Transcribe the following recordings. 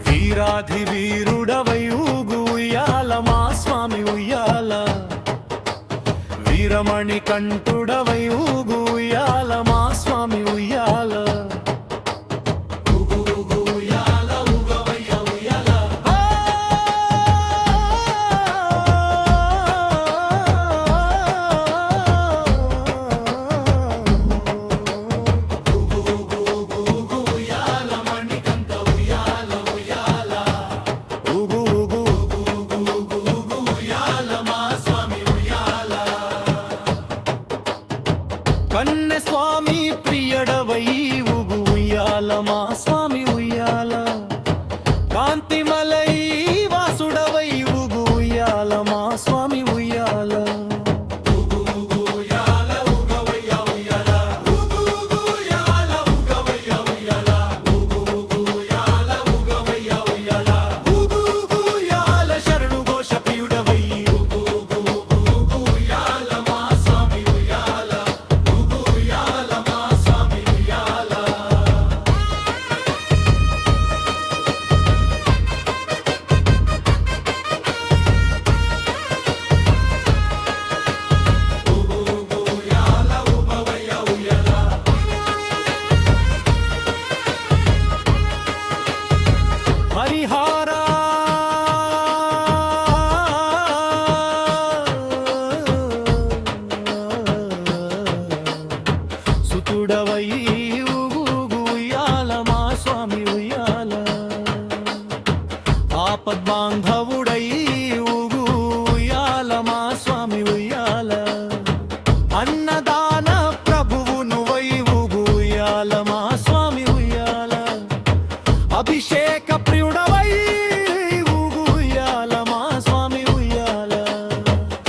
వీరాధి వీరుడవై ఊగు ఉయ్యాల మా స్వామి ఉయ్యాల, వీరమణి కంఠుడవై ఊగు ఉయ్యాల మా స్వామి ఉయ్యాల. కన్నె స్వామి ప్రియడవై ఊగు ఉయ్యాల మా స్వామి ఉయ్యాల, కాంతిమలై వాసుడవై ఊగు ఉయ్యాల మా స్వామి ఉయ్యాల. హరిహారా సుతుడవై ఊగు ఉయ్యాల మా స్వామి ఉయ్యాల, ఆపద్బాంధవుడై ఊగు ఉయ్యాల మా స్వామి ఉయ్యాల, అన్నదాన ప్రభువు నువ్వై ఊగు ఉయ్యాల మా స్వామి ఉయ్యాల, అభిషేక ప్రియుడవై ఊగు ఉయ్యాల మా స్వామి ఉయ్యాల.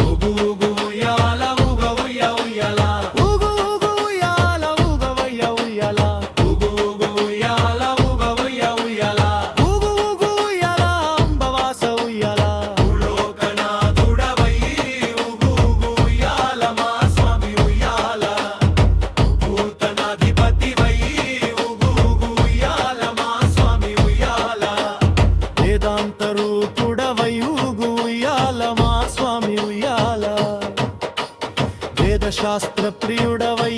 ఊగు ఊగు ఉయ్యాల ఊగ ఉయ్య ఉయ్యాల, ఊగు ఊగు ఉయ్యాల ఊగవయ్య ఉయ్యాల, ఊగు ఊగు ఉయ్యాల ఊగ ఉయ్య ఉయ్యాల, ఊగు ఊగు ఉయ్యాల అంబవాస ఉయ్యాల. భూలోకనాథుడవై ఊగు ఊగు ఉయ్యాల మా స్వామి ఉయ్యాల, భూతనాధిపతివై ఊగు ఊగు ఉయ్యాల మా స్వామి ఉయ్యాల, వేదాంత రూపుడవై ఊగు ఉయ్యాల మా స్వామి ఉయ్యాల, వేదశాస్త్ర ప్రియుడవై